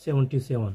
77।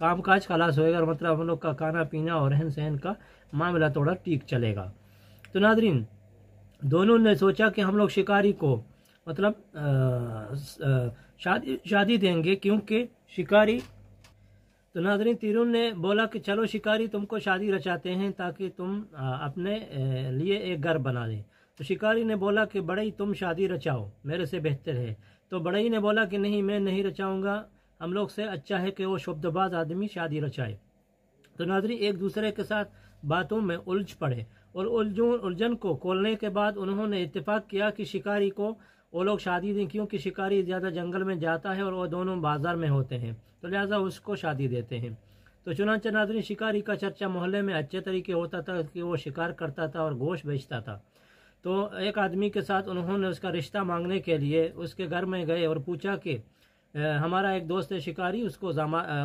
کام کاج خلاص ہوئے گا، اور مطلب ہم لوگ کا کھانا پینا اور رہن سہن کا معاملہ تھوڑا ٹھیک چلے گا۔ تو ناظرین دونوں نے سوچا کہ ہم لوگ شکاری کو مطلب شادی دیں گے، کیونکہ شکاری، تو ناظرین تینوں نے بولا کہ چلو شکاری تم کو شادی رچاتے ہیں تاکہ تم اپنے لیے ایک گھر بنا دیں۔ تو شکاری نے بولا کہ بڑئی تم شادی رچاؤ، میرے سے بہتر ہے۔ تو بڑئی نے بولا کہ نہیں، میں نہیں رچاؤں گا، ہم لوگ سے اچھا ہے کہ وہ شبد باز آدمی شادی رچائے۔ تو ناظرین ایک دوسرے کے ساتھ باتوں میں الجھ پڑے، اور الجھن کو کھولنے کے بعد انہوں نے اتفاق کیا کہ شکاری کو وہ لوگ شادی دیں، کیونکہ شکاری زیادہ جنگل میں جاتا ہے اور وہ دونوں بازار میں ہوتے ہیں، تو لہٰذا اس کو شادی دیتے ہیں۔ تو چنانچہ ناظرین شکاری کا چرچا محلے میں اچھے طریقے ہوتا تھا کہ وہ شکار کرتا تھا اور گوشت بیچتا تھا۔ تو ایک آدمی کے ساتھ انہوں نے اس کا رشتہ مانگنے کے لیے اس کے گھر میں گئے اور پوچھا کہ ہمارا ایک دوست ہے شکاری، اس کو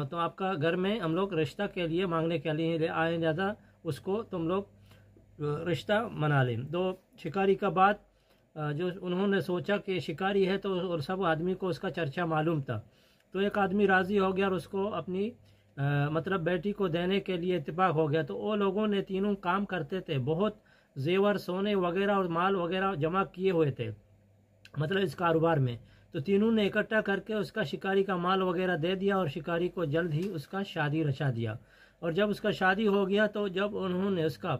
تو آپ کا گھر میں ہم لوگ رشتہ کے لیے مانگنے کے لیے آئے، لہٰذا اس کو تم لوگ رشتہ منا لیں۔ تو شکاری کا بات جو انہوں نے سوچا کہ شکاری ہے تو اور سب آدمی کو اس کا چرچا معلوم تھا، تو ایک آدمی راضی ہو گیا اور اس کو اپنی مطلب بیٹی کو دینے کے لیے اتفاق ہو گیا۔ تو وہ لوگوں نے تینوں کام کرتے تھے، بہت زیور سونے وغیرہ اور مال وغیرہ جمع کیے ہوئے تھے مطلب اس کاروبار میں۔ تو تینوں نے اکٹھا کر کے اس کا شکاری کا مال وغیرہ دے دیا، اور شکاری کو جلد ہی اس کا شادی رچا دیا۔ اور جب اس کا شادی ہو گیا تو جب انہوں نے اس کا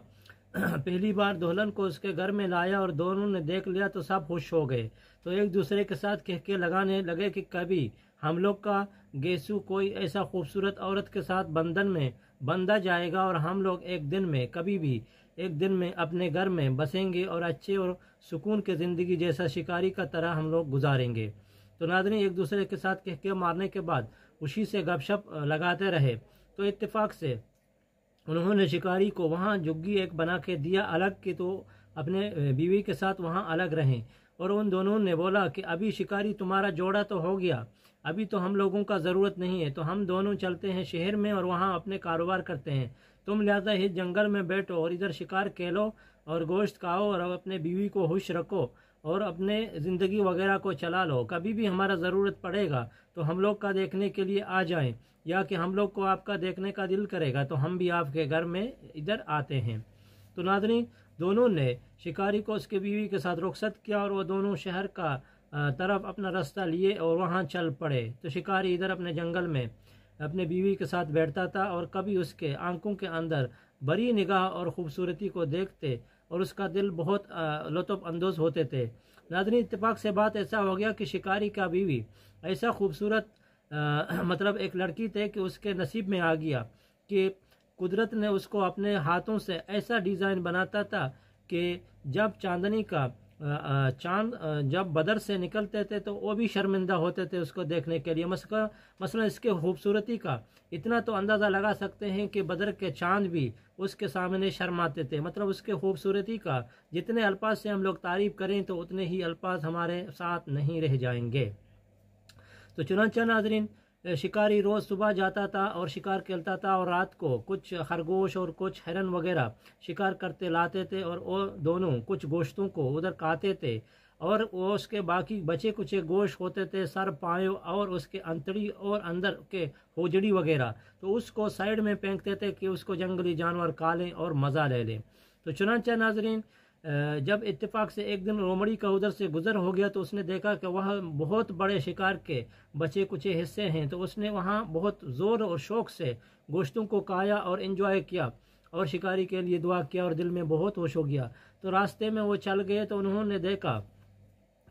پہلی بار دلہن کو اس کے گھر میں لایا اور دونوں نے دیکھ لیا تو سب خوش ہو گئے، تو ایک دوسرے کے ساتھ کہکے لگانے لگے کہ کبھی ہم لوگ کا گیسو کوئی ایسا خوبصورت عورت کے ساتھ بندھن میں بندھا جائے گا، اور ہم لوگ ایک دن میں کبھی بھی ایک دن میں اپنے گھر میں بسیں گے اور اچھے اور سکون کے زندگی جیسا شکاری کا طرح ہم لوگ گزاریں گے۔ تو ناظرین ایک دوسرے کے ساتھ کہکے مارنے کے بعد خوشی سے گپ شپ لگاتے رہے۔ تو اتفاق سے انہوں نے شکاری کو وہاں جگی ایک بنا کے دیا الگ کی، تو اپنے بیوی کے ساتھ وہاں الگ رہیں۔ اور ان دونوں نے بولا کہ ابھی شکاری تمہارا جوڑا تو ہو گیا، ابھی تو ہم لوگوں کا ضرورت نہیں ہے، تو ہم دونوں چلتے ہیں شہر میں اور وہاں اپنے کاروبار کرتے ہیں، تم لہذا ہی جنگل میں بیٹھو اور ادھر شکار کھیلو اور گوشت کھاؤ اور اپنے بیوی کو خوش رکھو اور اپنے زندگی وغیرہ کو چلا لو، کبھی بھی ہمارا ضرورت پڑے گا تو ہم لوگ کا دیکھنے کے لیے آ جائیں، یا کہ ہم لوگ کو آپ کا دیکھنے کا دل کرے گا تو ہم بھی آپ کے گھر میں ادھر آتے ہیں۔ تو ناظرین دونوں نے شکاری کو اس کے بیوی کے ساتھ رخصت کیا، اور وہ دونوں شہر کا طرف اپنا راستہ لیے اور وہاں چل پڑے۔ تو شکاری ادھر اپنے جنگل میں اپنے بیوی کے ساتھ بیٹھتا تھا، اور کبھی اس کے آنکھوں کے اندر بڑی نگاہ اور خوبصورتی کو دیکھتے اور اس کا دل بہت لطف اندوز ہوتے تھے۔ ناظرین اتفاق سے بات ایسا ہو گیا کہ شکاری کا بیوی ایسا خوبصورت مطلب ایک لڑکی تھے کہ اس کے نصیب میں آ گیا کہ قدرت نے اس کو اپنے ہاتھوں سے ایسا ڈیزائن بناتا تھا کہ جب چاندنی کا چاند جب بدر سے نکلتے تھے تو وہ بھی شرمندہ ہوتے تھے اس کو دیکھنے کے لیے۔ مثلا اس کے خوبصورتی کا اتنا تو اندازہ لگا سکتے ہیں کہ بدر کے چاند بھی اس کے سامنے شرماتے تھے۔ مطلب اس کے خوبصورتی کا جتنے الفاظ سے ہم لوگ تعریف کریں تو اتنے ہی الفاظ ہمارے ساتھ نہیں رہ جائیں گے۔ تو چنانچہ ناظرین شکاری روز صبح جاتا تھا اور شکار کھیلتا تھا، اور رات کو کچھ خرگوش اور کچھ ہرن وغیرہ شکار کرتے لاتے تھے، اور وہ دونوں کچھ گوشتوں کو ادھر کھاتے تھے، اور وہ اس کے باقی بچے کچھ گوشت ہوتے تھے سر پایوں اور اس کے انتڑی اور اندر کے ہوجڑی وغیرہ، تو اس کو سائیڈ میں پھینکتے تھے کہ اس کو جنگلی جانور کھا لیں اور مزہ لے لیں۔ تو چنانچہ ناظرین جب اتفاق سے ایک دن لومڑی کا ادھر سے گزر ہو گیا تو اس نے دیکھا کہ وہاں بہت بڑے شکار کے بچے کچھ حصے ہیں، تو اس نے وہاں بہت زور اور شوق سے گوشتوں کو کھایا اور انجوائے کیا اور شکاری کے لیے دعا کیا اور دل میں بہت خوش ہو گیا۔ تو راستے میں وہ چل گئے تو انہوں نے دیکھا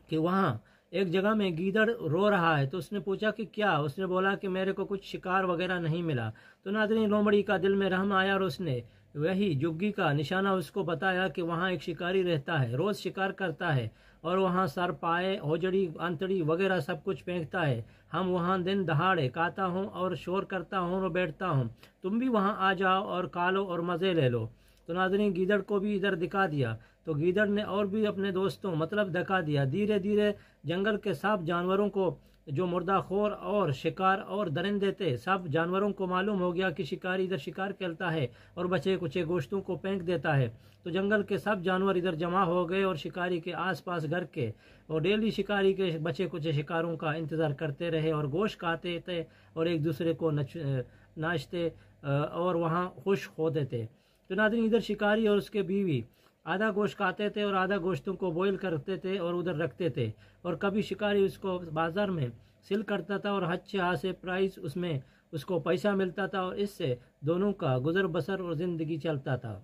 کہ وہاں ایک جگہ میں گیدڑ رو رہا ہے، تو اس نے پوچھا کہ کیا؟ اس نے بولا کہ میرے کو کچھ شکار وغیرہ نہیں ملا۔ تو ناظرین لومڑی کا دل میں رحم آیا اور اس نے وہی جگی کا نشانہ اس کو بتایا کہ وہاں ایک شکاری رہتا ہے، روز شکار کرتا ہے اور وہاں سر پائے ہوجڑی انتڑی وغیرہ سب کچھ پھینکتا ہے، ہم وہاں دن دہاڑے کھاتا ہوں اور شور کرتا ہوں اور بیٹھتا ہوں، تم بھی وہاں آ جاؤ اور کھا لو اور مزے لے لو۔ تو ناظرین گیدڑ کو بھی ادھر دکھا دیا، تو گیدڑ نے اور بھی اپنے دوستوں مطلب دکھا دیا۔ دھیرے دھیرے جنگل کے سب جانوروں کو جو مردہ خور اور شکار اور درندے تھے، سب جانوروں کو معلوم ہو گیا کہ شکاری ادھر شکار کھیلتا ہے اور بچے کچے گوشتوں کو پھینک دیتا ہے۔ تو جنگل کے سب جانور ادھر جمع ہو گئے اور شکاری کے آس پاس گھر کے، اور ڈیلی شکاری کے بچے کچے شکاروں کا انتظار کرتے رہے اور گوشت کھاتے تھے اور ایک دوسرے کو ناچتے اور وہاں خوش ہوتے تھے۔ تو ناظرین، ادھر شکاری اور اس کے بیوی آدھا گوشت کھاتے تھے اور آدھا گوشتوں کو بوائل کرتے تھے اور ادھر رکھتے تھے، اور کبھی شکاری اس کو بازار میں سیل کرتا تھا اور اچھے خاصے پرائز اس میں اس کو پیسہ ملتا تھا، اور اس سے دونوں کا گزر بسر اور زندگی چلتا تھا۔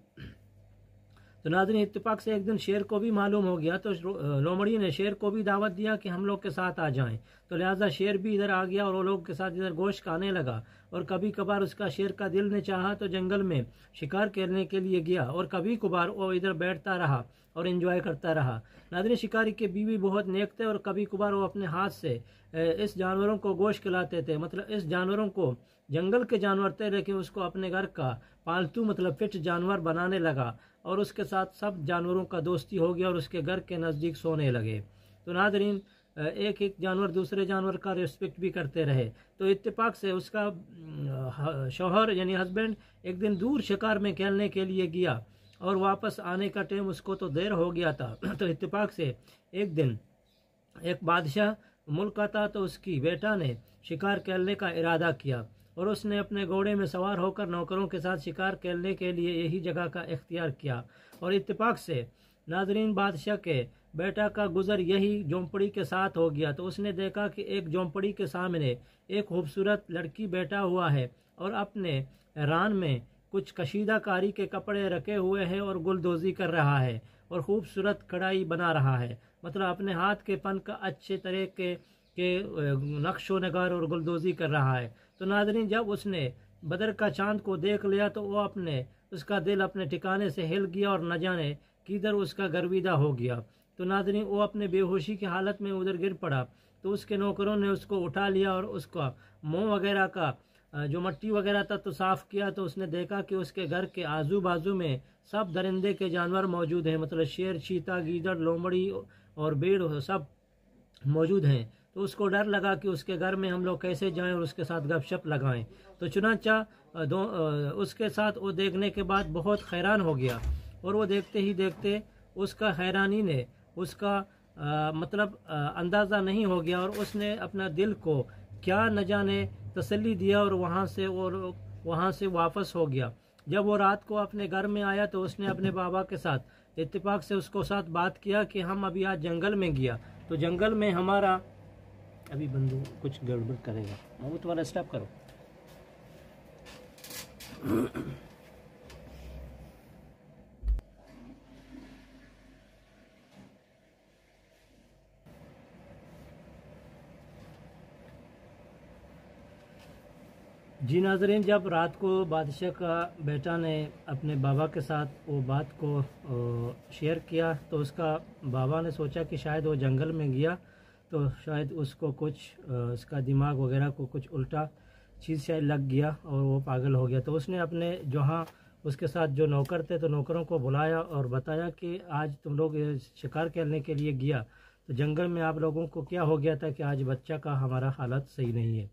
تو ناظرین، اتفاق سے ایک دن شیر کو بھی معلوم ہو گیا، تو لومڑی نے شیر کو بھی دعوت دیا کہ ہم لوگ کے ساتھ آ جائیں۔ تو لہٰذا شیر بھی ادھر آ گیا اور وہ لوگ کے ساتھ ادھر گوشت کھانے لگا، اور کبھی کبھار اس کا شیر کا دل نے چاہا تو جنگل میں شکار کرنے کے لیے گیا، اور کبھی کبھار وہ ادھر بیٹھتا رہا اور انجوائے کرتا رہا۔ ناظرین، شکاری کے بیوی بہت نیک تھے، اور کبھی کبھار وہ اپنے ہاتھ سے اس جانوروں کو گوشت کھلاتے تھے، مطلب اس جانوروں کو جنگل کے جانور تھے لیکن اس کو اپنے گھر کا پالتو مطلب فٹ جانور بنانے لگا، اور اس کے ساتھ سب جانوروں کا دوستی ہو گیا اور اس کے گھر کے نزدیک سونے لگے۔ تو ناظرین، ایک ایک جانور دوسرے جانور کا ریسپیکٹ بھی کرتے رہے۔ تو اتفاق سے اس کا شوہر یعنی ہسبینڈ ایک دن دور شکار میں کھیلنے کے لیے گیا، اور واپس آنے کا ٹائم اس کو تو دیر ہو گیا تھا۔ تو اتفاق سے ایک دن ایک بادشاہ ملک کا تھا، تو اس کی بیٹا نے شکار کھیلنے کا ارادہ کیا، اور اس نے اپنے گھوڑے میں سوار ہو کر نوکروں کے ساتھ شکار کھیلنے کے لیے یہی جگہ کا اختیار کیا۔ اور اتفاق سے ناظرین، بادشاہ کے بیٹا کا گزر یہی جھونپڑی کے ساتھ ہو گیا۔ تو اس نے دیکھا کہ ایک جھونپڑی کے سامنے ایک خوبصورت لڑکی بیٹھا ہوا ہے، اور اپنے ران میں کچھ کشیدہ کاری کے کپڑے رکھے ہوئے ہیں اور گلدوزی کر رہا ہے اور خوبصورت کڑھائی بنا رہا ہے، مطلب اپنے ہاتھ کے فن کا اچھے طریقے کے نقش و نگار اور گلدوزی کر رہا ہے۔ تو ناظرین، جب اس نے بدر کا چاند کو دیکھ لیا تو وہ اس کا دل اپنے ٹھکانے سے ہل گیا اور نہ جانے کدھر اس کا گرویدہ ہو گیا۔ تو ناظرین، وہ اپنے بے ہوشی کی حالت میں ادھر گر پڑا۔ تو اس کے نوکروں نے اس کو اٹھا لیا اور اس کا منہ وغیرہ کا جو مٹی وغیرہ تھا تو صاف کیا۔ تو اس نے دیکھا کہ اس کے گھر کے آزو بازو میں سب درندے کے جانور موجود ہیں، مطلب شیر، چیتا، گیدڑ، لومڑی اور بھیڑ سب موجود ہیں۔ تو اس کو ڈر لگا کہ اس کے گھر میں ہم لوگ کیسے جائیں اور اس کے ساتھ گپ شپ لگائیں۔ تو چنانچہ اس کے ساتھ وہ دیکھنے کے بعد بہت حیران ہو گیا، اور وہ دیکھتے ہی دیکھتے اس کا حیرانی نے اس کا مطلب اندازہ نہیں ہو گیا، اور اس نے اپنا دل کو کیا نہ جانے تسلی دیا اور وہاں سے واپس ہو گیا۔ جب وہ رات کو اپنے گھر میں آیا تو اس نے اپنے بابا کے ساتھ اتفاق سے اس کو ساتھ بات کیا کہ ہم ابھی آج جنگل میں گیا، تو جنگل میں ہمارا ابھی بندو کچھ گڑبڑ کرے گا، محمود والا اسٹاپ کرو۔ جی ناظرین، جب رات کو بادشاہ کا بیٹا نے اپنے بابا کے ساتھ وہ بات کو شیئر کیا، تو اس کا بابا نے سوچا کہ شاید وہ جنگل میں گیا تو شاید اس کو کچھ اس کا دماغ وغیرہ کو کچھ الٹا چیز شاید لگ گیا اور وہ پاگل ہو گیا۔ تو اس نے اپنے جہاں اس کے ساتھ جو نوکر تھے تو نوکروں کو بلایا اور بتایا کہ آج تم لوگ شکار کھیلنے کے لیے گیا تو جنگل میں آپ لوگوں کو کیا ہو گیا تھا کہ آج بچہ کا ہمارا حالت صحیح نہیں ہے۔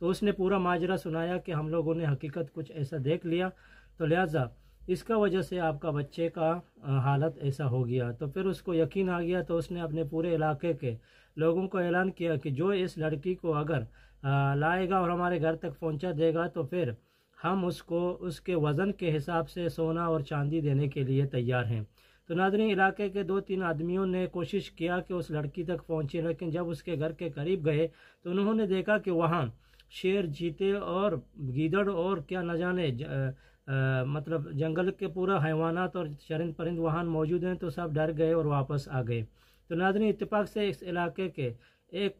تو اس نے پورا ماجرا سنایا کہ ہم لوگوں نے حقیقت کچھ ایسا دیکھ لیا، تو لہٰذا اس کا وجہ سے آپ کا بچے کا حالت ایسا ہو گیا۔ تو پھر اس کو یقین آ گیا، تو اس نے اپنے پورے علاقے کے لوگوں کو اعلان کیا کہ جو اس لڑکی کو اگر لائے گا اور ہمارے گھر تک پہنچا دے گا تو پھر ہم اس کو اس کے وزن کے حساب سے سونا اور چاندی دینے کے لیے تیار ہیں۔ تو ناظرین، علاقے کے 2-3 آدمیوں نے کوشش کیا کہ اس لڑکی تک پہنچے، لیکن جب اس کے گھر کے قریب گئے تو انہوں نے دیکھا کہ وہاں شیر، چیتے اور گیدڑ اور کیا نہ جانے مطلب جنگل کے پورا حیوانات اور چرند پرند وہاں موجود ہیں، تو سب ڈر گئے اور واپس آ گئے۔ تو ناظرین، اتفاق سے اس علاقے کے ایک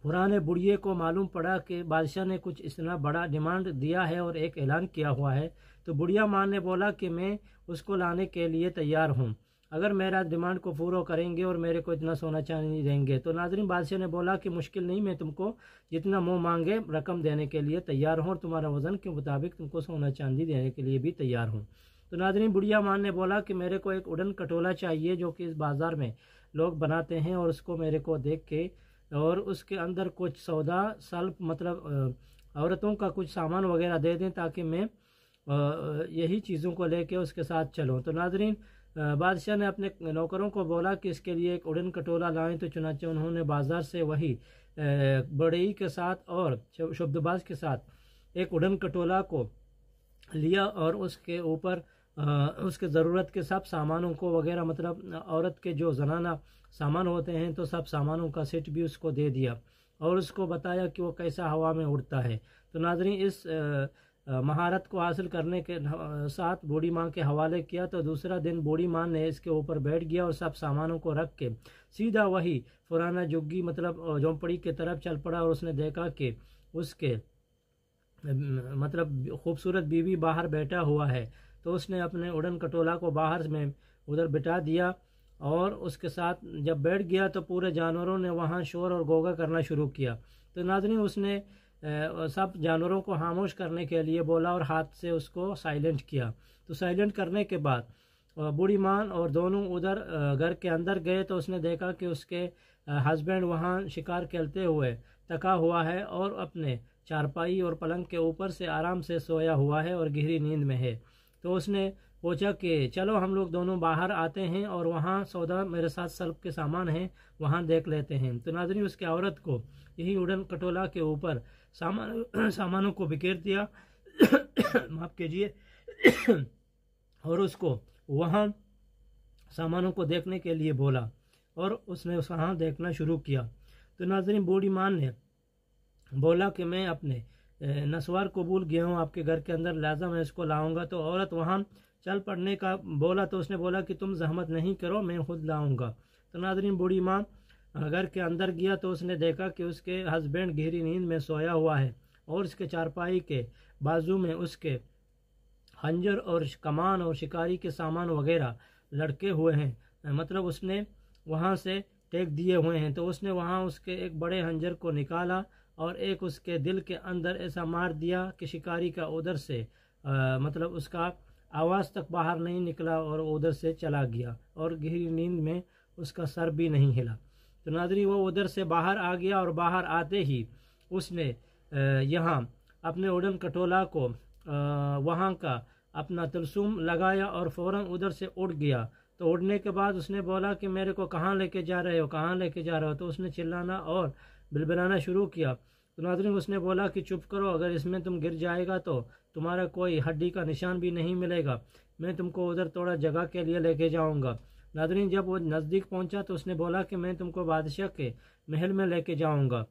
پرانے بڑھیے کو معلوم پڑا کہ بادشاہ نے کچھ اتنا بڑا ڈیمانڈ دیا ہے اور ایک اعلان کیا ہوا ہے۔ تو بڑھیا ماں نے بولا کہ میں اس کو لانے کے لیے تیار ہوں اگر میرا ڈیمانڈ کو پورا کریں گے اور میرے کو اتنا سونا چاندی دیں گے۔ تو ناظرین، بادشاہ نے بولا کہ مشکل نہیں، میں تم کو جتنا منہ مانگے رقم دینے کے لیے تیار ہوں اور تمہارا وزن کے مطابق تم کو سونا چاندی دینے کے لیے بھی تیار ہوں۔ تو ناظرین، بڑھیا ماں نے بولا کہ میرے کو ایک ووڈن کٹولا چاہیے جو کہ اس بازار میں لوگ بناتے ہیں، اور اس کو میرے کو دیکھ کے اور اس کے اندر کچھ سودا سلب مطلب عورتوں کا کچھ سامان وغیرہ دے دیں تاکہ میں یہی چیزوں کو لے کے اس کے ساتھ چلوں۔ تو ناظرین بادشاہ نے اپنے نوکروں کو بولا کہ اس کے لیے ایک اڑن کٹولا لائیں، تو چنانچہ انہوں نے بازار سے وہی بڑئی کے ساتھ اور شبدباز کے ساتھ ایک اڑن کٹولا کو لیا اور اس کے اوپر اس کے ضرورت کے سب سامانوں کو وغیرہ مطلب عورت کے جو زنانہ سامان ہوتے ہیں تو سب سامانوں کا سیٹ بھی اس کو دے دیا اور اس کو بتایا کہ وہ کیسا ہوا میں اڑتا ہے۔ تو ناظرین اس مہارت کو حاصل کرنے کے ساتھ بوڑھی ماں کے حوالے کیا، تو دوسرا دن بوڑھی ماں نے اس کے اوپر بیٹھ گیا اور سب سامانوں کو رکھ کے سیدھا وہی پرانا جگی مطلب جھونپڑی کی طرف چل پڑا، اور اس نے دیکھا کہ اس کے مطلب خوبصورت بیوی باہر بیٹھا ہوا ہے۔ تو اس نے اپنے اڑن کٹولا کو باہر میں ادھر بٹھا دیا اور اس کے ساتھ جب بیٹھ گیا تو پورے جانوروں نے وہاں شور اور غوغا کرنا شروع کیا۔ تو ناظرین اس نے سب جانوروں کو خاموش کرنے کے لیے بولا اور ہاتھ سے اس کو سائلنٹ کیا۔ تو سائلنٹ کرنے کے بعد بوڑھی ماں اور دونوں ادھر گھر کے اندر گئے، تو اس نے دیکھا کہ اس کے ہسبینڈ وہاں شکار کھیلتے ہوئے تھکا ہوا ہے اور اپنے چارپائی اور پلنگ کے اوپر سے آرام سے سویا ہوا ہے اور گہری نیند میں ہے۔ تو اس نے پوچھا کہ چلو ہم لوگ دونوں باہر آتے ہیں اور وہاں سودا میرے ساتھ سلب کے سامان ہیں وہاں دیکھ لیتے ہیں۔ تو ناظرین اس کی عورت کو یہی اڑن کٹولا کے اوپر سامانوں کو بکھیر دیا معاف کیجیے اور اس کو وہاں سامانوں کو دیکھنے کے لیے بولا اور اس نے وہاں دیکھنا شروع کیا۔ تو ناظرین بوڑھی ماں نے بولا کہ میں اپنے نسوار کو بھول گیا ہوں آپ کے گھر کے اندر، لہٰذا میں اس کو لاؤں گا۔ تو عورت وہاں چل پڑنے کا بولا تو اس نے بولا کہ تم زحمت نہیں کرو، میں خود لاؤں گا۔ تو ناظرین بوڑھی ماں گھر کے اندر گیا تو اس نے دیکھا کہ اس کے ہسبینڈ گہری نیند میں سویا ہوا ہے اور اس کے چارپائی کے بازو میں اس کے خنجر اور کمان اور شکاری کے سامان وغیرہ لڑکے ہوئے ہیں، مطلب اس نے وہاں سے ٹیک دیے ہوئے ہیں۔ تو اس نے وہاں اس کے ایک بڑے خنجر کو نکالا اور ایک اس کے دل کے اندر ایسا مار دیا کہ شکاری کا ادھر سے مطلب اس کا آواز تک باہر نہیں نکلا اور ادھر سے چلا گیا اور گہری نیند میں اس کا سر بھی نہیں ہلا۔ تو ناظرین وہ ادھر سے باہر آ گیا اور باہر آتے ہی اس نے یہاں اپنے اڑن کٹولا کو وہاں کا اپنا تلسم لگایا اور فوراً ادھر سے اڑ گیا۔ تو اڑنے کے بعد اس نے بولا کہ میرے کو کہاں لے کے جا رہے ہو، کہاں لے کے جا رہے ہو؟ تو اس نے چلانا اور بلبلانا شروع کیا۔ تو ناظرین اس نے بولا کہ چپ کرو، اگر اس میں تم گر جائے گا تو تمہارا کوئی ہڈی کا نشان بھی نہیں ملے گا، میں تم کو ادھر تھوڑا جگہ کے لیے لے کے جاؤں گا۔ ناظرین جب وہ نزدیک پہنچا تو اس نے بولا کہ میں تم کو بادشاہ کے محل میں لے کے جاؤں گا۔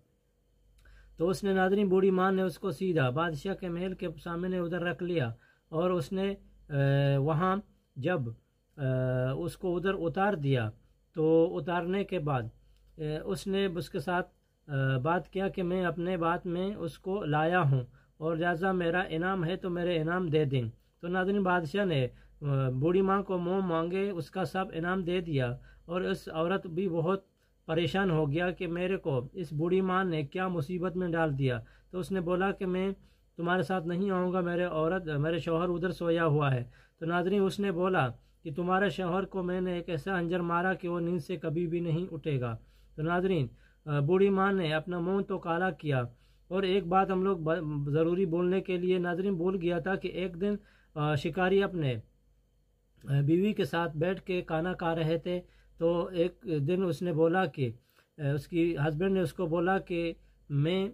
تو اس نے ناظرین بوڑھی ماں نے اس کو سیدھا بادشاہ کے محل کے سامنے ادھر رکھ لیا اور اس نے وہاں جب اس کو ادھر اتار دیا تو اتارنے کے بعد اس نے اس کے ساتھ بات کیا کہ میں اپنے بات میں اس کو لایا ہوں اور لہٰذا میرا انعام ہے تو میرے انعام دے دیں۔ تو ناظرین بادشاہ نے بوڑھی ماں کو منہ مانگے اس کا سب انعام دے دیا اور اس عورت بھی بہت پریشان ہو گیا کہ میرے کو اس بوڑھی ماں نے کیا مصیبت میں ڈال دیا۔ تو اس نے بولا کہ میں تمہارے ساتھ نہیں آؤں گا، میرے شوہر ادھر سویا ہوا ہے۔ تو ناظرین اس نے بولا کہ تمہارے شوہر کو میں نے ایک ایسا انجر مارا کہ وہ نیند سے کبھی بھی نہیں اٹھے گا۔ تو ناظرین بوڑھی ماں نے اپنا منہ تو کالا کیا۔ اور ایک بات ہم لوگ ضروری بولنے کے لیے ناظرین بھول گیا تھا کہ ایک دن شکاری اپنے بیوی کے ساتھ بیٹھ کے کھانا کھا رہے تھے، تو ایک دن اس نے بولا کہ اس کی ہسبینڈ نے اس کو بولا کہ میں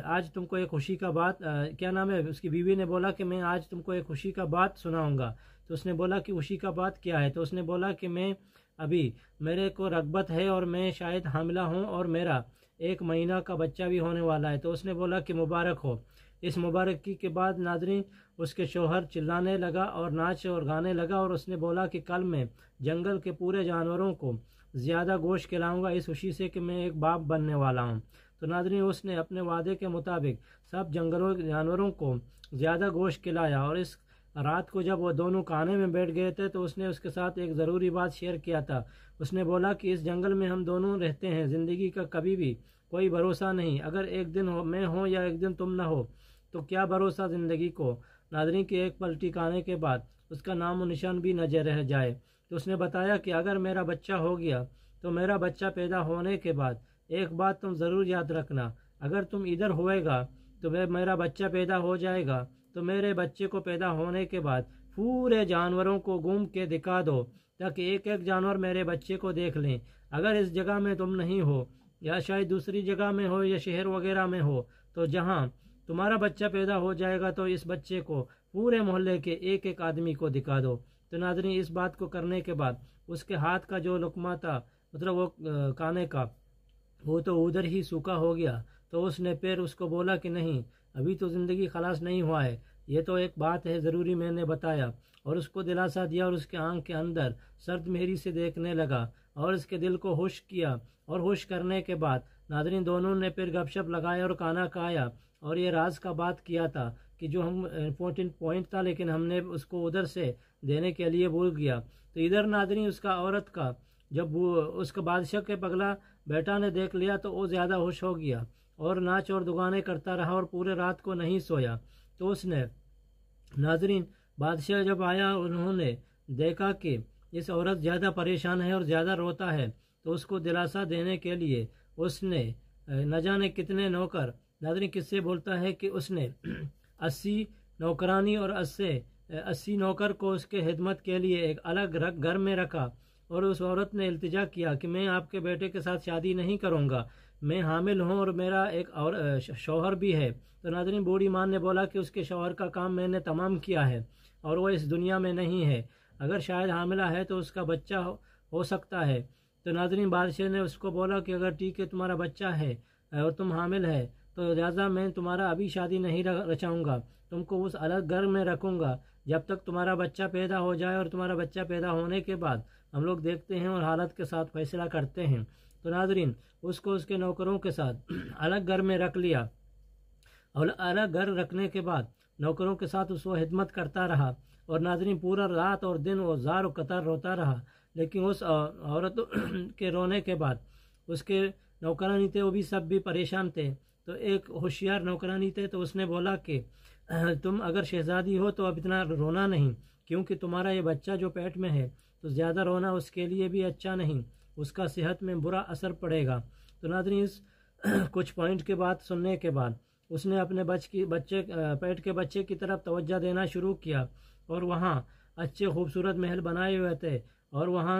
آج تم کو ایک خوشی کا بات کیا نام ہے، اس کی بیوی نے بولا کہ میں آج تم کو ایک خوشی کا بات سناؤں گا۔ تو اس نے بولا کہ خوشی کا بات کیا ہے؟ تو اس نے بولا کہ میں ابھی میرے کو رغبت ہے اور میں شاید حاملہ ہوں اور میرا 1 مہینہ کا بچہ بھی ہونے والا ہے۔ تو اس نے بولا کہ مبارک ہو۔ اس مبارکی کے بعد ناظرین اس کے شوہر چلانے لگا اور ناچ اور گانے لگا اور اس نے بولا کہ کل میں جنگل کے پورے جانوروں کو زیادہ گوشت کھلاؤں گا اس خوشی سے کہ میں ایک باپ بننے والا ہوں۔ تو ناظرین اس نے اپنے وعدے کے مطابق سب جانوروں کو زیادہ گوشت کھلایا اور اس رات کو جب وہ دونوں کھانے میں بیٹھ گئے تھے تو اس نے اس کے ساتھ ایک ضروری بات شیئر کیا تھا۔ اس نے بولا کہ اس جنگل میں ہم دونوں رہتے ہیں، زندگی کا کبھی بھی کوئی بھروسہ نہیں، اگر ایک دن میں ہوں یا ایک دن تم نہ ہو تو کیا بھروسہ زندگی کو۔ ناظرین کی ایک پلٹی کھانے کے بعد اس کا نام و نشان بھی نہ رہ جائے۔ تو اس نے بتایا کہ اگر میرا بچہ ہو گیا تو میرا بچہ پیدا ہونے کے بعد ایک بات تم ضرور یاد رکھنا، اگر تم ادھر ہوئے گا تو میرا بچہ پیدا ہو جائے گا، تو میرے بچے کو پیدا ہونے کے بعد پورے جانوروں کو گھوم کے دکھا دو تاکہ ایک ایک جانور میرے بچے کو دیکھ لیں۔ اگر اس جگہ میں تم نہیں ہو یا شاید دوسری جگہ میں ہو یا شہر وغیرہ میں ہو تو جہاں تمہارا بچہ پیدا ہو جائے گا تو اس بچے کو پورے محلے کے ایک ایک آدمی کو دکھا دو۔ تو ناظرین اس بات کو کرنے کے بعد اس کے ہاتھ کا جو لقمہ تھا مطلب وہ کھانے کا وہ تو ادھر ہی سوکھا ہو گیا۔ تو اس نے پھر اس کو بولا کہ نہیں، ابھی تو زندگی خلاص نہیں ہوا ہے، یہ تو ایک بات ہے ضروری میں نے بتایا، اور اس کو دلاسا دیا اور اس کے آنکھ کے اندر سرد مہری سے دیکھنے لگا اور اس کے دل کو خوش کیا، اور خوش کرنے کے بعد ناظرین دونوں نے پھر گپ شپ لگایا اور کھانا کھایا، اور یہ راز کا بات کیا تھا کہ جو ہم امپورٹنٹ پوائنٹ تھا لیکن ہم نے اس کو ادھر سے دینے کے لیے بھول گیا۔ تو ادھر ناظرین اس کا عورت کا جب وہ اس کا بادشاہ کے پگلا بیٹا نے دیکھ لیا تو وہ زیادہ خوش ہو گیا اور ناچ اور دگانے کرتا رہا اور پورے رات کو نہیں سویا۔ تو اس نے ناظرین بادشاہ جب آیا انہوں نے دیکھا کہ اس عورت زیادہ پریشان ہے اور زیادہ روتا ہے، تو اس کو دلاسا دینے کے لیے اس نے نہ جانے کتنے نوکر، ناظرین کس سے بولتا ہے کہ اس نے 80 نوکرانی اور 80 نوکر کو اس کے خدمت کے لیے ایک الگ گھر میں رکھا، اور اس عورت نے التجا کیا کہ میں آپ کے بیٹے کے ساتھ شادی نہیں کروں گا، میں حامل ہوں اور میرا ایک اور شوہر بھی ہے۔ تو ناظرین بوڑھی ماں نے بولا کہ اس کے شوہر کا کام میں نے تمام کیا ہے اور وہ اس دنیا میں نہیں ہے، اگر شاید حاملہ ہے تو اس کا بچہ ہو سکتا ہے۔ تو ناظرین بادشاہ نے اس کو بولا کہ اگر ٹھیک ہے تمہارا بچہ ہے اور تم حامل ہے تو لہٰذا میں تمہارا ابھی شادی نہیں رچاؤں گا، تم کو اس الگ گھر میں رکھوں گا جب تک تمہارا بچہ پیدا ہو جائے، اور تمہارا بچہ پیدا ہونے کے بعد ہم لوگ دیکھتے ہیں اور حالت کے ساتھ فیصلہ کرتے ہیں۔ تو ناظرین اس کو اس کے نوکروں کے ساتھ الگ گھر میں رکھ لیا، اور الگ گھر رکھنے کے بعد نوکروں کے ساتھ اس کو خدمت کرتا رہا، اور ناظرین پورا رات اور دن وہ زار و قطار روتا رہا، لیکن اس عورت کے رونے کے بعد اس کے نوکرانی تھے وہ بھی سب بھی پریشان تھے۔ تو ایک ہوشیار نوکرانی تھے تو اس نے بولا کہ تم اگر شہزادی ہو تو اب اتنا رونا نہیں، کیونکہ تمہارا یہ بچہ جو پیٹ میں ہے تو زیادہ رونا اس کے لیے بھی اچھا نہیں، اس کا صحت میں برا اثر پڑے گا۔ تو ناظرین اس کچھ پوائنٹ کے بعد سننے کے بعد اس نے اپنے پیٹ کے بچے کی طرف توجہ دینا شروع کیا، اور وہاں اچھے خوبصورت محل بنائے ہوئے تھے، اور وہاں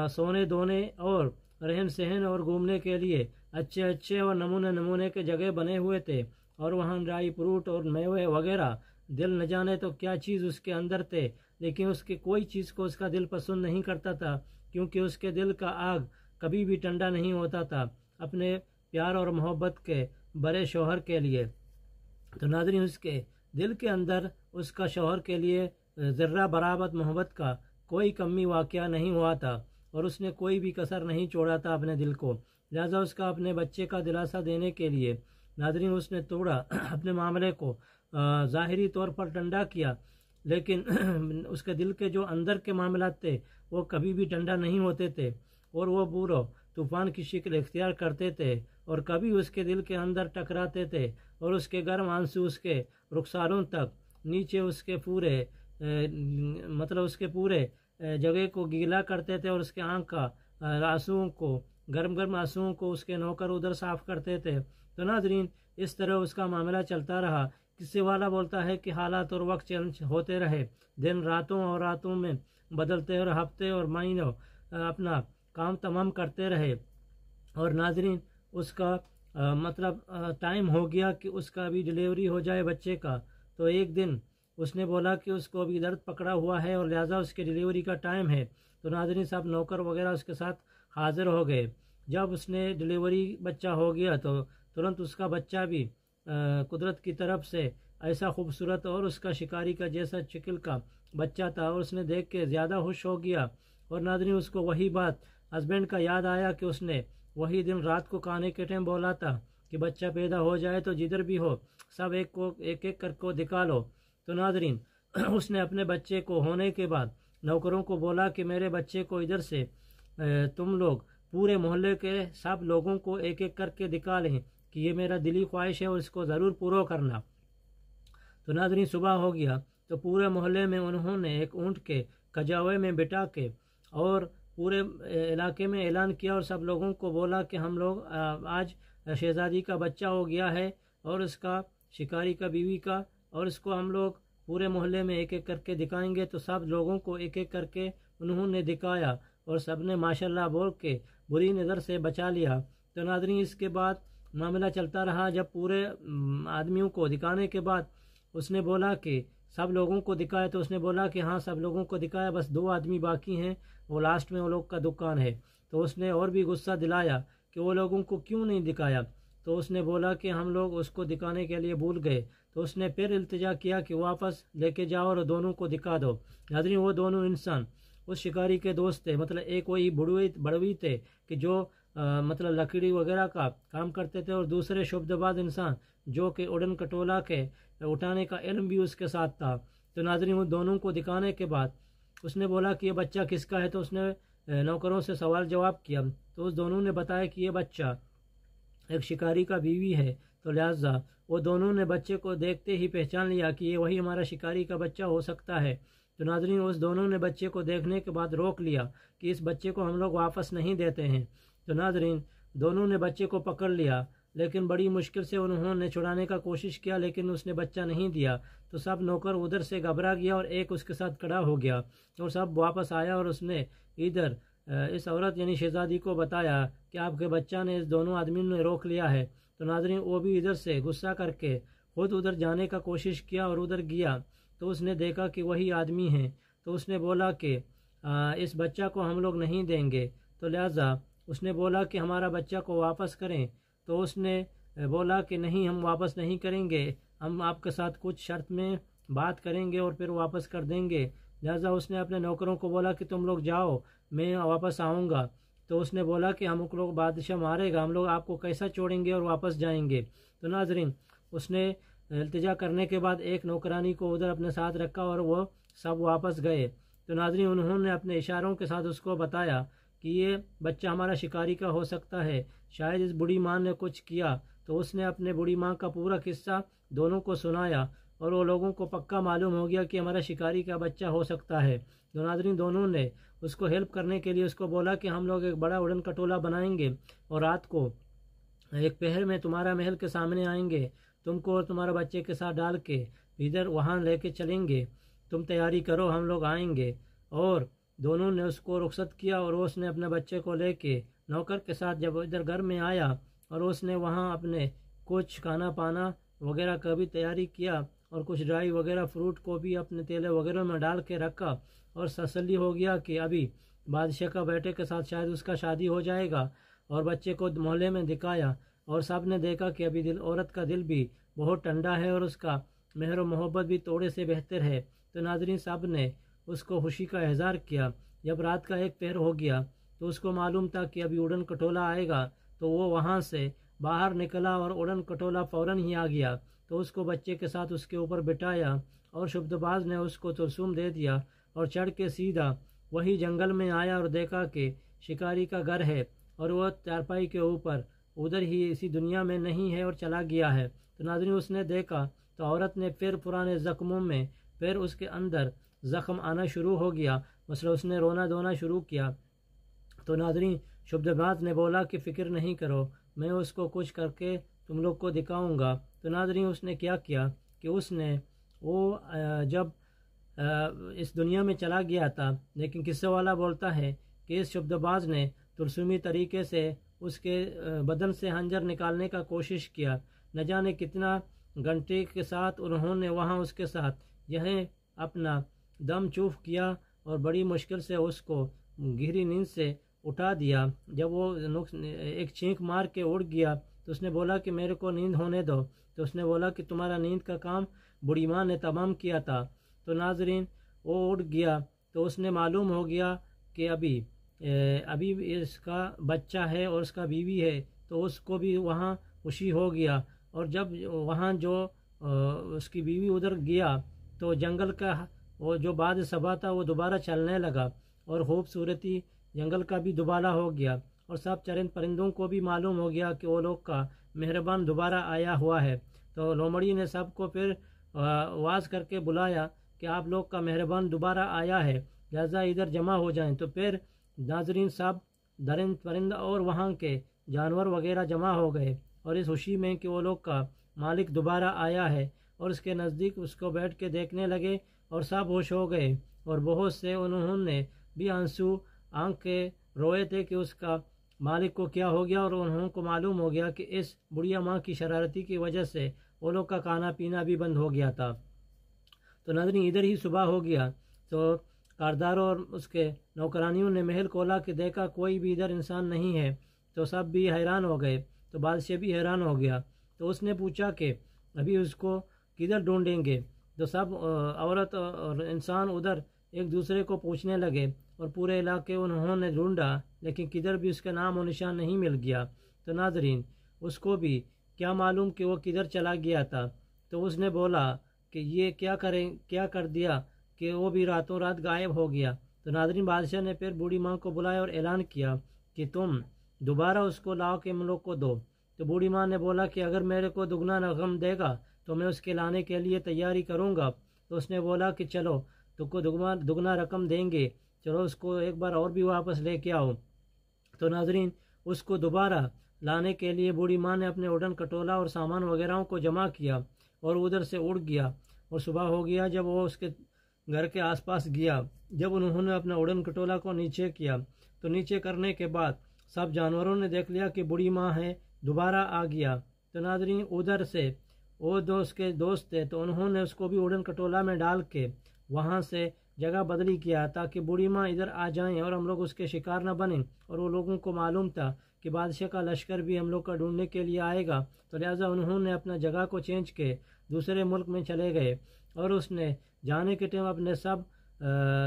سونے دھونے اور رہن سہن اور گھومنے کے لیے اچھے اور نمونے کے جگہ بنے ہوئے تھے، اور وہاں ڈرائی فروٹ اور میوے وغیرہ دل نہ جانے تو کیا چیز اس کے اندر تھے، لیکن اس کی کوئی چیز کو اس کا دل پسند نہیں کرتا تھا، کیونکہ اس کے دل کا آگ کبھی بھی ٹھنڈا نہیں ہوتا تھا اپنے پیار اور محبت کے بڑے شوہر کے لیے۔ تو ناظرین اس کے دل کے اندر اس کا شوہر کے لیے ذرہ برابر محبت کا کوئی کمی واقعہ نہیں ہوا تھا، اور اس نے کوئی بھی کسر نہیں چھوڑا تھا اپنے دل کو، لہذا اس کا اپنے بچے کا دلاسا دینے کے لیے ناظرین اس نے تھوڑا اپنے معاملے کو ظاہری طور پر ٹھنڈا کیا، لیکن اس کے دل کے جو اندر کے معاملات تھے وہ کبھی بھی ٹھنڈا نہیں ہوتے تھے، اور وہ بورو طوفان کی شکل اختیار کرتے تھے، اور کبھی اس کے دل کے اندر ٹکراتے تھے، اور اس کے گرم آنسو اس کے رخساروں تک نیچے اس کے پورے اس کے پورے جگہ کو گیلا کرتے تھے، اور اس کے آنکھ کا آنسوؤں کو گرم آنسوؤں کو اس کے نوکر ادھر صاف کرتے تھے۔ تو ناظرین اس طرح اس کا معاملہ چلتا رہا۔ قصے والا بولتا ہے کہ حالات اور وقت چینج ہوتے رہے، دن راتوں میں بدلتے، اور ہفتے اور مہینوں اپنا کام تمام کرتے رہے، اور ناظرین اس کا ٹائم ہو گیا کہ اس کا بھی ڈیلیوری ہو جائے بچے کا۔ تو ایک دن اس نے بولا کہ اس کو بھی درد پکڑا ہوا ہے اور لہٰذا اس کے ڈیلیوری کا ٹائم ہے۔ تو ناظرین صاحب نوکر وغیرہ اس کے ساتھ حاضر ہو گئے۔ جب اس نے ڈیلیوری بچہ ہو گیا تو ترنت اس کا بچہ بھی قدرت کی طرف سے ایسا خوبصورت اور اس کا شکاری کا جیسا شکل کا بچہ تھا، اور اس نے دیکھ کے زیادہ خوش ہو گیا، اور ناظرین اس کو وہی بات ہسبینڈ کا یاد آیا کہ اس نے وہی دن رات کو کھانے کے ٹائم بولا تھا کہ بچہ پیدا ہو جائے تو جدھر بھی ہو سب ایک کر کو دکھا لو۔ تو ناظرین اس نے اپنے بچے کو ہونے کے بعد نوکروں کو بولا کہ میرے بچے کو ادھر سے تم لوگ پورے محلے کے سب لوگوں کو ایک ایک کر کے دکھا لیں کہ یہ میرا دلی خواہش ہے اور اس کو ضرور پورا کرنا۔ تو ناظرین صبح ہو گیا تو پورے محلے میں انہوں نے ایک اونٹ کے کجاوے میں بٹھا کے اور پورے علاقے میں اعلان کیا اور سب لوگوں کو بولا کہ ہم لوگ آج شہزادی کا بچہ ہو گیا ہے اور اس کا شکاری کا بیوی کا، اور اس کو ہم لوگ پورے محلے میں ایک ایک کر کے دکھائیں گے۔ تو سب لوگوں کو ایک ایک کر کے انہوں نے دکھایا اور سب نے ماشاءاللہ بول کے بری نظر سے بچا لیا۔ تو ناظرین اس کے بعد معاملہ چلتا رہا۔ جب پورے آدمیوں کو دکھانے کے بعد اس نے بولا کہ سب لوگوں کو دکھایا، تو اس نے بولا کہ ہاں سب لوگوں کو دکھایا، بس 2 آدمی باقی ہیں، وہ لاسٹ میں وہ لوگ کا دکان ہے۔ تو اس نے اور بھی غصہ دلایا کہ وہ لوگوں کو کیوں نہیں دکھایا۔ تو اس نے بولا کہ ہم لوگ اس کو دکھانے کے لیے بھول گئے۔ تو اس نے پھر التجا کیا کہ واپس لے کے جاؤ اور دونوں کو دکھا دو۔ ناظرین وہ دونوں انسان اس شکاری کے دوست تھے، مطلب ایک وہی بڑوی تھے کہ جو مطلب لکڑی وغیرہ کا کام کرتے تھے، اور دوسرے شبد باز انسان جو کہ اڑن کٹولا کے اٹھانے کا علم بھی اس کے ساتھ تھا۔ تو ناظرین وہ دونوں کو دکھانے کے بعد اس نے بولا کہ یہ بچہ کس کا ہے۔ تو اس نے نوکروں سے سوال جواب کیا، تو اس دونوں نے بتایا کہ یہ بچہ ایک شکاری کا بیوی ہے۔ تو لہذا وہ دونوں نے بچے کو دیکھتے ہی پہچان لیا کہ یہ وہی ہمارا شکاری کا بچہ ہو سکتا ہے۔ تو ناظرین اس دونوں نے بچے کو دیکھنے کے بعد روک لیا کہ اس بچے کو ہم لوگ واپس نہیں دیتے ہیں۔ تو ناظرین دونوں نے بچے کو پکڑ لیا، لیکن بڑی مشکل سے انہوں نے چھڑانے کا کوشش کیا، لیکن اس نے بچہ نہیں دیا۔ تو سب نوکر ادھر سے گھبرا گیا اور ایک اس کے ساتھ کھڑا ہو گیا، اور سب واپس آیا اور اس نے ادھر اس عورت یعنی شہزادی کو بتایا کہ آپ کے بچہ نے اس دونوں آدمیوں نے روک لیا ہے۔ تو ناظرین وہ بھی ادھر سے غصہ کر کے خود ادھر جانے کا کوشش کیا اور ادھر گیا، تو اس نے دیکھا کہ وہی آدمی ہیں۔ تو اس نے بولا کہ اس بچہ کو ہم لوگ نہیں دیں گے۔ تو لہذا اس نے بولا کہ ہمارا بچہ کو واپس کریں۔ تو اس نے بولا کہ نہیں، ہم واپس نہیں کریں گے، ہم آپ کے ساتھ کچھ شرط میں بات کریں گے اور پھر واپس کر دیں گے۔ لہذا اس نے اپنے نوکروں کو بولا کہ تم لوگ جاؤ، میں واپس آؤں گا۔ تو اس نے بولا کہ ہم لوگ بادشاہ مارے گا، ہم لوگ آپ کو کیسا چھوڑیں گے اور واپس جائیں گے۔ تو ناظرین اس نے التجا کرنے کے بعد ایک نوکرانی کو ادھر اپنے ساتھ رکھا اور وہ سب واپس گئے۔ تو ناظرین انہوں نے اپنے اشاروں کے ساتھ اس کو بتایا کہ یہ بچہ ہمارا شکاری کا ہو سکتا ہے، شاید اس بوڑھی ماں نے کچھ کیا۔ تو اس نے اپنے بوڑھی ماں کا پورا قصہ دونوں کو سنایا، اور وہ لوگوں کو پکا معلوم ہو گیا کہ ہمارا شکاری کا بچہ ہو سکتا ہے۔ تو ناظرین دونوں نے اس کو ہیلپ کرنے کے لیے اس کو بولا کہ ہم لوگ ایک بڑا اڑن کٹولا بنائیں گے اور رات کو ایک پہر میں تمہارا محل کے سامنے آئیں گے، تم کو اور تمہارے بچے کے ساتھ ڈال کے ادھر وہاں لے کے چلیں گے، تم تیاری کرو، ہم لوگ آئیں گے۔ اور دونوں نے اس کو رخصت کیا، اور اس نے اپنے بچے کو لے کے نوکر کے ساتھ جب ادھر گھر میں آیا، اور اس نے وہاں اپنے کچھ کھانا پانا وغیرہ کا بھی تیاری کیا، اور کچھ ڈرائی وغیرہ فروٹ کو بھی اپنے تیلے وغیرہ میں ڈال کے رکھا، اور تسلی ہو گیا کہ ابھی بادشاہ کا بیٹے کے ساتھ شاید اس کا شادی ہو جائے گا۔ اور بچے کو محلے میں دکھایا، اور سب نے دیکھا کہ ابھی عورت کا دل بھی بہت ٹھنڈا ہے اور اس کا مہر و محبت بھی توڑے سے بہتر ہے۔ تو ناظرین سب نے اس کو خوشی کا اظہار کیا۔ جب رات کا 1 پہر ہو گیا تو اس کو معلوم تھا کہ ابھی اڑن کٹولا آئے گا، تو وہ وہاں سے باہر نکلا اور اڑن کٹولا فوراً ہی آ گیا۔ تو اس کو بچے کے ساتھ اس کے اوپر بٹھایا، اور شبد باز نے اس کو ترسوم دے دیا اور چڑھ کے سیدھا وہی جنگل میں آیا، اور دیکھا کہ شکاری کا گھر ہے اور وہ چارپائی کے اوپر ادھر ہی اسی دنیا میں نہیں ہے اور چلا گیا ہے۔ تو ناظرین اس نے دیکھا تو عورت نے پھر پرانے زخموں میں پھر اس کے اندر زخم آنا شروع ہو گیا، مثلا اس نے رونا دھونا شروع کیا۔ تو ناظرین شبد باز نے بولا کہ فکر نہیں کرو، میں اس کو کچھ کر کے تم لوگ کو دکھاؤں گا۔ تو ناظرین اس نے کیا کہ اس نے جب اس دنیا میں چلا گیا تھا، لیکن قصے والا بولتا ہے کہ اس شبد باز نے ترسمی طریقے سے اس کے بدن سے خنجر نکالنے کا کوشش کیا، نہ جانے کتنا گھنٹے کے ساتھ انہوں نے وہاں اس کے ساتھ یہ اپنا دم چوف کیا، اور بڑی مشکل سے اس کو گہری نیند سے اٹھا دیا۔ جب وہ ایک چھینک مار کے اڑ گیا تو اس نے بولا کہ میرے کو نیند ہونے دو۔ تو اس نے بولا کہ تمہارا نیند کا کام بوڑھی ماں نے تمام کیا تھا۔ تو ناظرین وہ اڑ گیا، تو اس نے معلوم ہو گیا کہ ابھی اس کا بچہ ہے اور اس کا بیوی ہے، تو اس کو بھی وہاں خوشی ہو گیا۔ اور جب وہاں جو اس کی بیوی ادھر گیا تو جنگل کا وہ جو بعد صبح تھا وہ دوبارہ چلنے لگا، اور خوبصورتی جنگل کا بھی دوبارہ ہو گیا، اور سب چرند پرندوں کو بھی معلوم ہو گیا کہ وہ لوگ کا مہربان دوبارہ آیا ہوا ہے۔ تو لومڑی نے سب کو پھر آواز کر کے بلایا کہ آپ لوگ کا مہربان دوبارہ آیا ہے، لہذا ادھر جمع ہو جائیں۔ تو پھر ناظرین سب درند پرند اور وہاں کے جانور وغیرہ جمع ہو گئے اور اس خوشی میں کہ وہ لوگ کا مالک دوبارہ آیا ہے اور اس کے نزدیک اس کو بیٹھ کے دیکھنے لگے اور سب ہوش ہو گئے اور بہت سے انہوں نے بھی آنسو آنکھ کے روئے تھے کہ اس کا مالک کو کیا ہو گیا اور انہوں کو معلوم ہو گیا کہ اس بڑھیا ماں کی شرارتی کی وجہ سے وہ لوگ کا کھانا پینا بھی بند ہو گیا تھا۔ تو ناظرین ادھر ہی صبح ہو گیا تو کارداروں اور اس کے نوکرانیوں نے محل کھولا کہ دیکھا کوئی بھی ادھر انسان نہیں ہے، تو سب بھی حیران ہو گئے۔ تو بادشاہ بھی حیران ہو گیا، تو اس نے پوچھا کہ ابھی اس کو کدھر ڈھونڈیں گے؟ تو سب عورت اور انسان ادھر ایک دوسرے کو پوچھنے لگے اور پورے علاقے انہوں نے ڈھونڈا لیکن کدھر بھی اس کا نام و نشان نہیں مل گیا۔ تو ناظرین اس کو بھی کیا معلوم کہ وہ کدھر چلا گیا تھا، تو اس نے بولا کہ یہ کیا کر دیا کہ وہ بھی راتوں رات غائب ہو گیا۔ تو ناظرین بادشاہ نے پھر بوڑھی ماں کو بلایا اور اعلان کیا کہ تم دوبارہ اس کو لاؤ کہ ہم لوگ کو دو۔ تو بوڑھی ماں نے بولا کہ اگر میرے کو دگنا رقم دے گا تو میں اس کے لانے کے لیے تیاری کروں گا۔ تو اس نے بولا کہ چلو تم کو دگنا رقم دیں گے، چلو اس کو ایک بار اور بھی واپس لے کے آؤ۔ تو ناظرین اس کو دوبارہ لانے کے لیے بوڑھی ماں نے اپنے اڑن کٹولا اور سامان وغیرہ کو جمع کیا اور ادھر سے اڑ گیا اور صبح ہو گیا۔ جب وہ اس کے گھر کے آس پاس گیا، جب انہوں نے اپنا اڑن کٹولا کو نیچے کیا تو نیچے کرنے کے بعد سب جانوروں نے دیکھ لیا کہ بوڑھی ماں ہے، دوبارہ آ گیا۔ تو ناظرین ادھر سے وہ اس کے دوست تھے تو انہوں نے اس کو بھی اڑن کٹولا میں ڈال کے وہاں سے جگہ بدلی کیا تاکہ بوڑھی ماں ادھر آ جائیں اور ہم لوگ اس کے شکار نہ بنیں۔ اور وہ لوگوں کو معلوم تھا کہ بادشاہ کا لشکر بھی ہم لوگ کا ڈھونڈنے کے لیے آئے گا، تو لہٰذا انہوں نے اپنا جگہ کو چینج کے دوسرے ملک میں چلے گئے۔ اور اس نے جانے کے ٹائم اپنے سب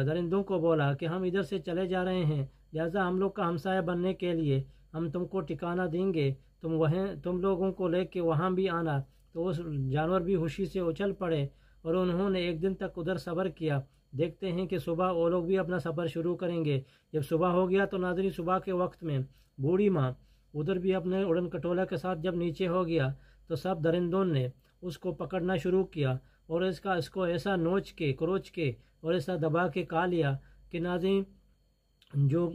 درندوں کو بولا کہ ہم ادھر سے چلے جا رہے ہیں، لہٰذا ہم لوگ کا ہمسایہ بننے کے لیے ہم تم کو ٹھکانہ دیں گے، تم لوگوں کو لے کے وہاں بھی آنا۔ تو اس جانور بھی خوشی سے اچھل پڑے اور انہوں نے ایک دن تک ادھر صبر کیا۔ دیکھتے ہیں کہ صبح وہ لوگ بھی اپنا سفر شروع کریں گے۔ جب صبح ہو گیا تو ناظرین صبح کے وقت میں بوڑھی ماں ادھر بھی اپنے اڑن کٹولا کے ساتھ جب نیچے ہو گیا تو سب درندوں نے اس کو پکڑنا شروع کیا اور اس کو ایسا نوچ کے کروچ کے اور ایسا دبا کے کھا لیا کہ ناظرین جو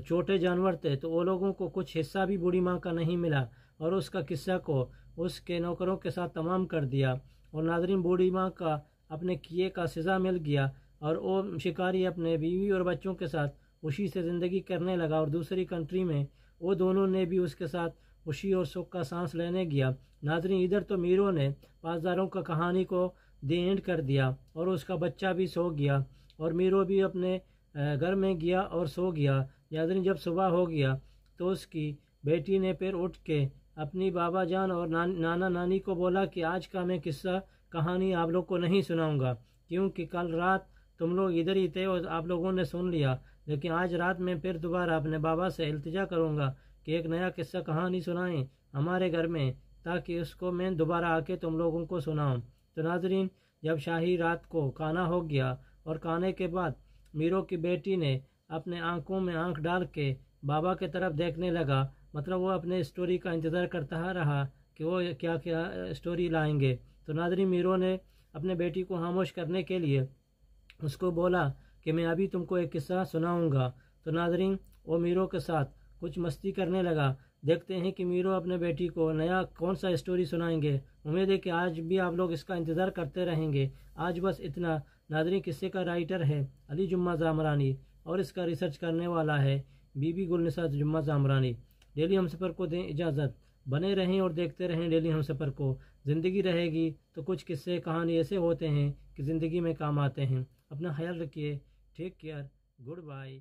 چھوٹے جانور تھے تو وہ لوگوں کو کچھ حصہ بھی بوڑھی ماں کا نہیں ملا اور اس کا قصہ کو اس کے نوکروں کے ساتھ تمام کر دیا۔ اور ناظرین بوڑھی ماں کا اپنے کیے کا سزا مل گیا اور وہ شکاری اپنے بیوی اور بچوں کے ساتھ خوشی سے زندگی کرنے لگا اور دوسری کنٹری میں وہ دونوں نے بھی اس کے ساتھ خوشی اور سکھ کا سانس لینے گیا۔ ناظرین ادھر تو میروں نے پاسداروں کا کہانی کو دی اینڈ کر دیا اور اس کا بچہ بھی سو گیا اور میرو بھی اپنے گھر میں گیا اور سو گیا۔ ناظرین جب صبح ہو گیا تو اس کی بیٹی نے پھر اٹھ کے اپنی بابا جان اور نانا نانی کو بولا کہ آج کا میں قصہ کہانی آپ لوگ کو نہیں سناؤں گا کیونکہ کل رات تم لوگ ادھر ہی تھے اور آپ لوگوں نے سن لیا، لیکن آج رات میں پھر دوبارہ اپنے بابا سے التجا کروں گا کہ ایک نیا قصہ کہانی سنائیں ہمارے گھر میں تاکہ اس کو میں دوبارہ آ کے تم لوگوں کو سناؤں۔ تو ناظرین جب شاہی رات کو کھانا ہو گیا اور کھانے کے بعد میرو کی بیٹی نے اپنے آنکھوں میں آنکھ ڈال کے بابا کی طرف دیکھنے لگا، مطلب وہ اپنے اسٹوری کا انتظار کرتا رہا کہ وہ کیا کیا اسٹوری لائیں گے۔ تو ناظرین میرو نے اپنے بیٹی کو خاموش کرنے کے لیے اس کو بولا کہ میں ابھی تم کو ایک قصہ سناؤں گا۔ تو ناظرین وہ میرو کے ساتھ کچھ مستی کرنے لگا۔ دیکھتے ہیں کہ میرو اپنے بیٹی کو نیا کون سا اسٹوری سنائیں گے۔ امید ہے کہ آج بھی آپ لوگ اس کا انتظار کرتے رہیں گے۔ آج بس اتنا۔ ناظرین قصے کا رائٹر ہے علی جمعہ زامرانی اور اس کا ریسرچ کرنے والا ہے بی بی گلنسا جمعہ زامرانی۔ ڈیلی ہم سفر کو دیں اجازت، بنے رہیں اور دیکھتے رہیں ڈیلی ہم سفر کو۔ زندگی رہے گی تو کچھ قصے کہانی ایسے ہوتے ہیں کہ زندگی میں کام آتے ہیں۔ اپنا خیال رکھیے، ٹیک کیئر، گڈ بائے۔